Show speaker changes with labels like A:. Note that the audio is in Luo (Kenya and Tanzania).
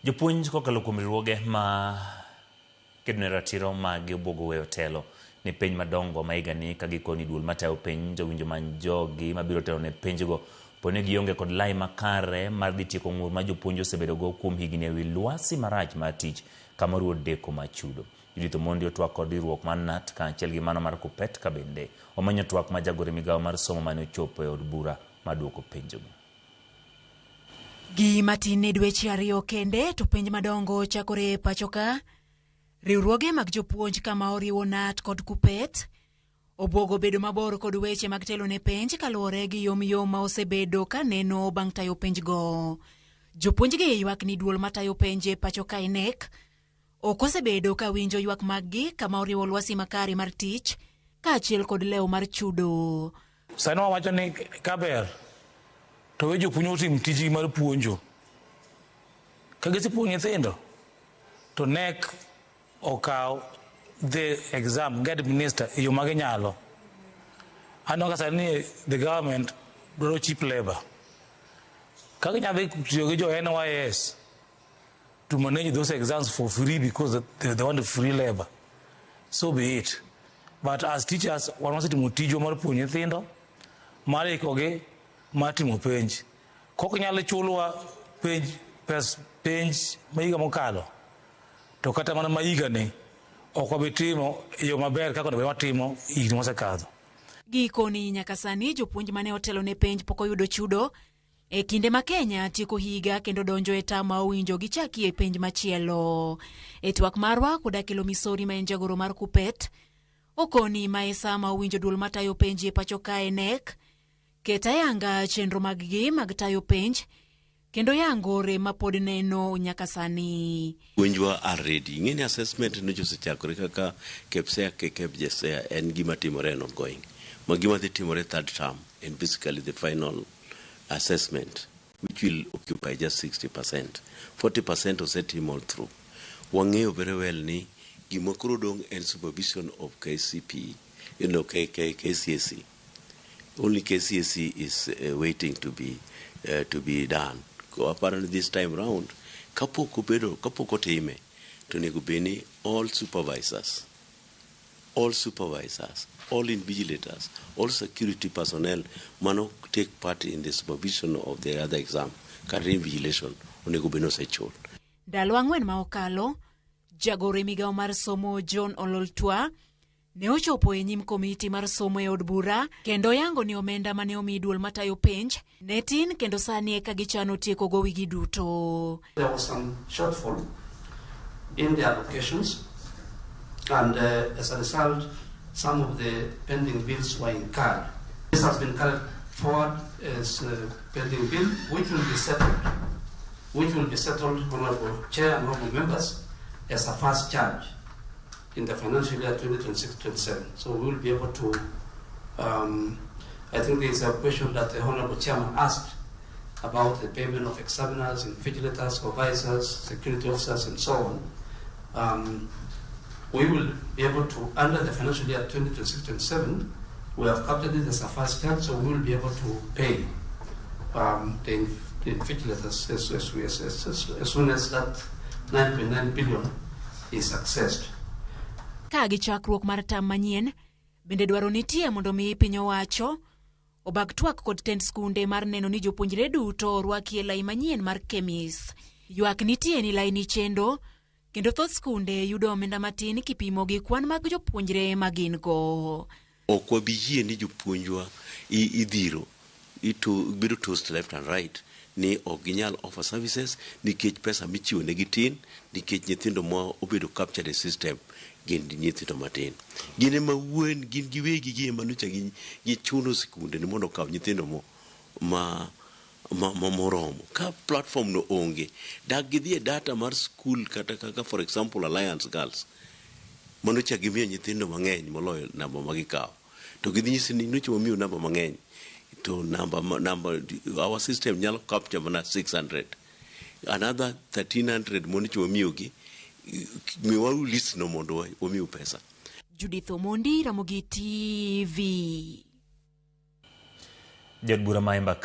A: Jopuonj kokalo kuom riwruoge ma kedne ratiro mag obuogo weyo telo ni penj madongo ma higani ka gikoni duol matayo penj jowinjo man jogi mabiro telo ne penjgo pone gionge kod lai makare mar dhi tieko ng'ur ma jopuonj osebedo go kuom higni ewi lwasi marach mar tich kama ruo deko machudo. Judith Omondi otwak kod riwruok mar KNUT kaachiel gi mano mar KUPPET ka bende omanyo twak ma jagoro migawo mar somo mane ochopo e od bura maduoko penjogo.
B: Gi matin ne dweche 2 kende to penj madongo chakore pachoka. Riwruoge mag jopuonj kama oriwo KNUT kod KUPPET obuogo bedo mabor kod weche mag telo ne penj kaluwore gi yom ma osebedo ka neno bang' tayo penj go. Jopuonj gi ywak ni duol matayo penj pachoka KNEC ok osebedo ka winjo ywak maggi kama oriwo lwasi makare mar tich kaachiel kod lew mar chudo.
C: Sani wawacho ni kaber to we jopuonj otim tijgi mar puonjo. Ka gisepuonjo nyithindo to KNEC okaw the exam get minister e yo ma ginyalo. Ano ka sani the government dwaro cheap labor. Ka ginyalo tiyo gi jo NYS to manage those exams for free because they want free labor, so be it. But as teachers, one wants to timo mar puonjo nyithindo, mar ikogi, mar timo penj. Kok nyalo chulwa penj ma higa mokalo, to kata mana ma higa ni ok wabi timo yo maber kaka ne watimo higni mosekadho.
B: Gikoni nyaka sani jopuonj mane otelo ne penj pok oyudo chudo e kinde ma Kenya tieko higa kendo donjo e tama owinjo gichaki e penj machielo. E twak marwa koda kelo Misori ma en jagoro mar KUPPET okoni ma e sama owinjo duol matayo penj e pachoka KNEC keta yanga chenro mag-gi mag tayo penj kendo yangore ma pod neno nyaka sani.
D: Puonjwa are ready. Ng'eni assessment no josechakore kaka KPSEA KPJSEA en gima timore and ongoing. Ma gima dhi timore third term and basically the final assessment which will occupy just 60%. 40% osetim all through. Wang'eyo very well ni gima koro dong en supervision of KCP, KCSE. Only KCSE is waiting to be done. Apparently this time round, kapok otime, to nego beni all supervisors, all invigilators, all security personnel mano take part in the supervision of the other exam, kata invigilation, onego beni osechul.
B: Ndalo 4 ma okalo, jagoro migawo mar somo John Ololtwa ne ochopo e nyim komiti mar somo e od bura kendo yango ni omenda mane omi duol matayo penj ne tin kendo sani e ka gichano tieko go wigi duto.
E: There was some shortfall in the allocations and as a result some of the pending bills were incurred. This has been carried forward as a pending bill which will be settled, Honorable Chair and Honorable Members, as a first charge in the financial year 2026-27. So we will be able to, I think there is a question that the Honorable Chairman asked about the payment of examiners, invigilators, supervisors, security officers, and so on. We will be able to, under the financial year 2026-27, we have captured this as a first charge, so we will be able to pay the invigilators as soon as that 9.9 billion is accessed.
B: Ka gichakruok mar tam manyien bende dwaro nitie mondo mi piny owacho obag twak kod tend skunde mar neno ni jopuonjre duto orwaki e lai manyien mar KEMIS. Ywak nitie ni lai ni chendo kendo thoth skunde yudo omenda matin kipimo gi kwan mag jopuonjre magin go.
D: Ok wabi yie ni jopuonjwa idhiro bedo toast left and right ni ok ginyal offer services nikech pesa michiwo ne gitin nikech nyithindo ma obedo captured the system gin nyithindo matin. Gine ma wuon gin giwegi gi manucha gi chuno sikunde ni mondo kaw nyithindo moromo. Ka platform no onge, dak gidhi e data mar school kata kaka for example Alliance Girls. Manucha gimiyo nyithindo mang'eny moloyo namba magikaw. To gidhi nyisi ni nucha wamiyo namba mang'eny. To number our system nyalo capture mana 600. Another 1300 monucha wamiyo gi miwaru list no mondo wamiyo pesa.
B: Judith Omondi, Ramogi TV.
A: Jagoro Maemba